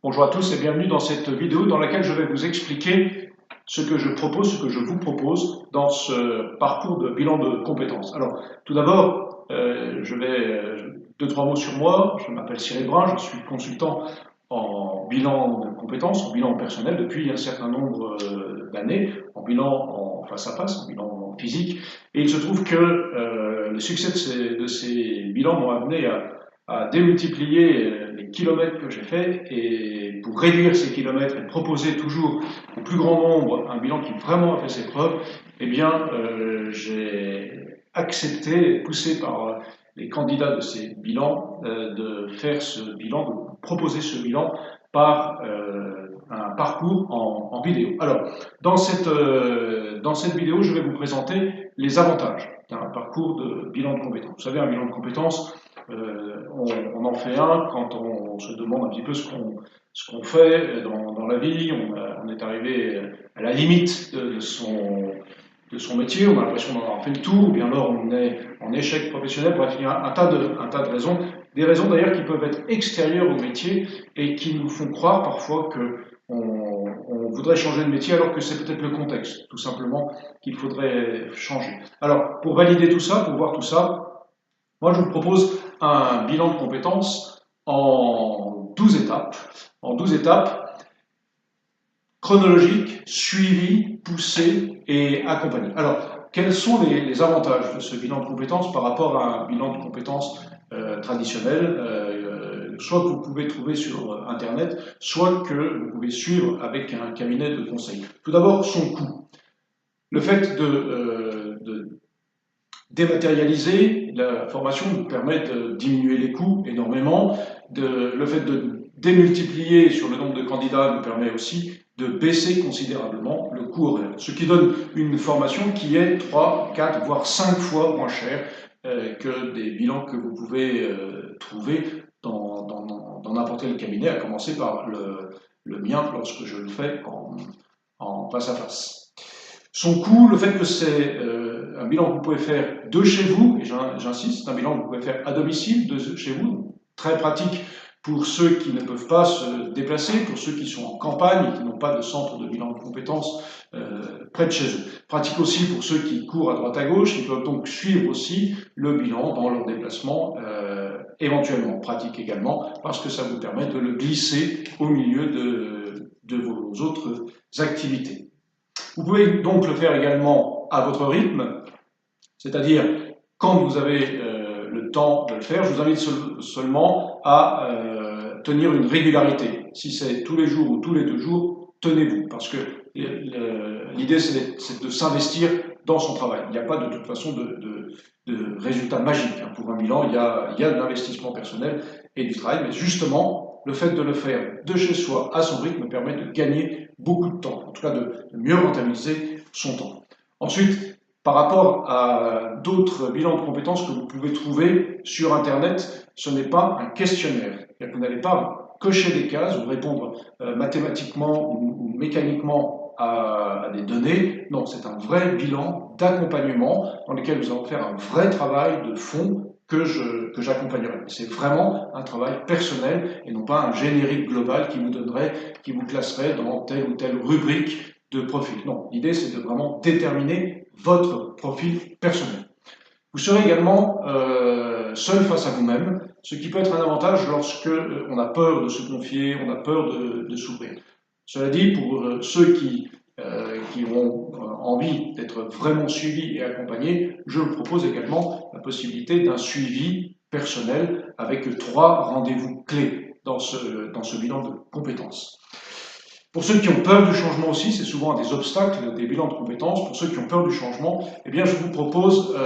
Bonjour à tous et bienvenue dans cette vidéo dans laquelle je vais vous expliquer ce que je vous propose dans ce parcours de bilan de compétences. Alors, tout d'abord, je vais deux, trois mots sur moi. Je m'appelle Cyril Brun, je suis consultant en bilan de compétences, en bilan personnel depuis un certain nombre d'années, en bilan en face à face, en bilan physique. Et il se trouve que le succès de ces bilans m'ont amené à démultiplier les kilomètres que j'ai faits et pour réduire ces kilomètres et proposer toujours au plus grand nombre un bilan qui vraiment a fait ses preuves, eh bien, j'ai accepté, poussé par les candidats de ces bilans, de faire ce bilan, de proposer ce bilan par un parcours en vidéo. Alors, dans cette vidéo, je vais vous présenter les avantages d'un parcours de bilan de compétences. Vous savez, un bilan de compétences, on en fait un quand on se demande un petit peu ce qu'on fait dans la vie. On est arrivé à la limite de son métier, on a l'impression d'en avoir fait le tour, ou bien alors on est en échec professionnel. Bref, il y a un tas de raisons, des raisons d'ailleurs qui peuvent être extérieures au métier et qui nous font croire parfois que on voudrait changer de métier alors que c'est peut-être le contexte, tout simplement, qu'il faudrait changer. Alors, pour valider tout ça, pour voir tout ça, moi je vous propose un bilan de compétences en 12 étapes, en 12 étapes chronologiques, suivies, poussées et accompagnées. Alors, quels sont les avantages de ce bilan de compétences par rapport à un bilan de compétences traditionnel, soit que vous pouvez trouver sur Internet, soit que vous pouvez suivre avec un cabinet de conseil. Tout d'abord, son coût. Le fait de dématérialiser la formation nous permet de diminuer les coûts énormément. Le fait de démultiplier sur le nombre de candidats nous permet aussi de baisser considérablement le coût horaire, ce qui donne une formation qui est 3, 4, voire 5 fois moins chère que des bilans que vous pouvez trouver dans n'importe quel cabinet, à commencer par le mien lorsque je le fais en face à face. Son coût, le fait que c'est un bilan que vous pouvez faire de chez vous, et j'insiste, c'est un bilan que vous pouvez faire à domicile, de chez vous, très pratique pour ceux qui ne peuvent pas se déplacer, pour ceux qui sont en campagne et qui n'ont pas de centre de bilan de compétences près de chez eux. Pratique aussi pour ceux qui courent à droite à gauche, ils peuvent donc suivre aussi le bilan dans leur déplacement éventuellement. Pratique également parce que ça vous permet de le glisser au milieu de vos autres activités. Vous pouvez donc le faire également à votre rythme, c'est-à-dire quand vous avez le temps de le faire. Je vous invite seulement à tenir une régularité. Si c'est tous les jours ou tous les 2 jours, tenez-vous, parce que l'idée c'est de s'investir dans son travail. Il n'y a pas de toute façon de résultat magique. Pour un bilan, il y a de l'investissement personnel et du travail, mais justement, le fait de le faire de chez soi à son rythme permet de gagner beaucoup de temps, en tout cas de mieux rentabiliser son temps. Ensuite, par rapport à d'autres bilans de compétences que vous pouvez trouver sur Internet, ce n'est pas un questionnaire. Vous n'allez pas cocher des cases ou répondre mathématiquement ou mécaniquement à des données. Non, c'est un vrai bilan d'accompagnement dans lequel nous allons faire un vrai travail de fond que j'accompagnerai. C'est vraiment un travail personnel et non pas un générique global qui vous classerait dans telle ou telle rubrique de profil. Non, l'idée c'est de vraiment déterminer votre profil personnel. Vous serez également seul face à vous-même, ce qui peut être un avantage lorsque on a peur de se confier, on a peur de s'ouvrir. Cela dit, pour ceux qui ont envie d'être vraiment suivis et accompagnés, je vous propose également la possibilité d'un suivi personnel avec 3 rendez-vous clés dans ce bilan de compétences. Pour ceux qui ont peur du changement aussi, c'est souvent un des obstacles des bilans de compétences. Pour ceux qui ont peur du changement, eh bien, je vous propose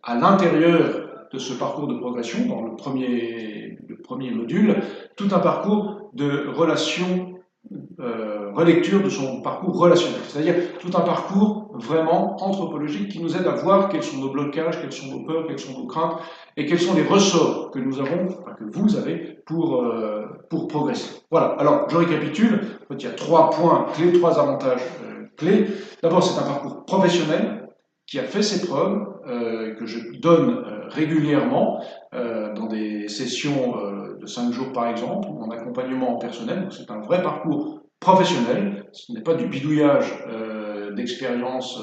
à l'intérieur de ce parcours de progression, dans le premier module, tout un parcours de relecture de son parcours relationnel, c'est-à-dire tout un parcours vraiment anthropologique qui nous aide à voir quels sont nos blocages, quelles sont nos peurs, quelles sont nos craintes et quels sont les ressorts que nous avons, enfin, que vous avez pour progresser. Voilà, alors je récapitule, en fait, il y a 3 points clés, 3 avantages clés. D'abord, c'est un parcours professionnel qui a fait ses preuves, que je donne régulièrement dans des sessions de 5 jours par exemple, ou en accompagnement personnel. Donc c'est un vrai parcours professionnel, ce n'est pas du bidouillage d'expérience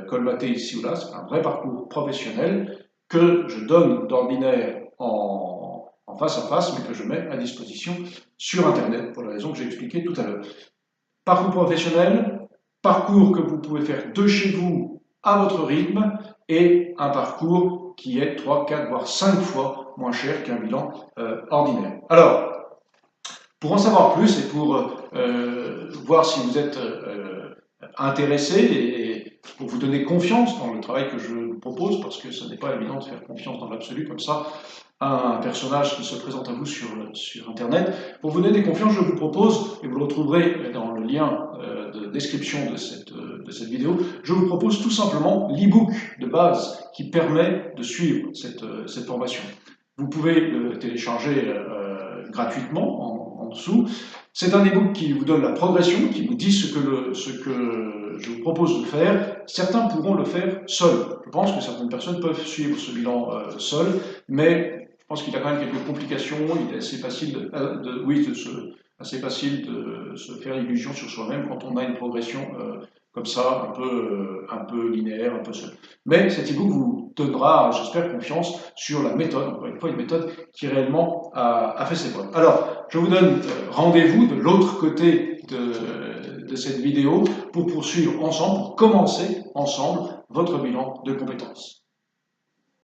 colmaté ici ou là, c'est un vrai parcours professionnel que je donne d'ordinaire en face à face, mais que je mets à disposition sur Internet, pour la raison que j'ai expliquée tout à l'heure. Parcours professionnel, parcours que vous pouvez faire de chez vous à votre rythme, et un parcours qui est 3, 4, voire 5 fois moins cher qu'un bilan ordinaire. Alors, pour en savoir plus et pour voir si vous êtes intéressé et pour vous donner confiance dans le travail que je vous propose, parce que ce n'est pas évident de faire confiance dans l'absolu comme ça à un personnage qui se présente à vous sur Internet. Pour vous donner confiance, je vous propose, et vous le retrouverez dans le lien de description de cette vidéo, je vous propose tout simplement l'e-book de base qui permet de suivre cette formation. Vous pouvez le télécharger gratuitement en dessous. C'est un e-book qui vous donne la progression, qui vous dit ce que je vous propose de faire. Certains pourront le faire seuls. Je pense que certaines personnes peuvent suivre ce bilan seuls, mais je pense qu'il y a quand même quelques complications. Il est assez facile assez facile de se faire illusion sur soi-même quand on a une progression comme ça, un peu linéaire, un peu seul. Mais cet e-book vous donnera, j'espère, confiance sur la méthode, encore une fois, une méthode qui réellement a fait ses preuves. Alors, je vous donne rendez-vous de l'autre côté de cette vidéo pour poursuivre ensemble, pour commencer ensemble votre bilan de compétences.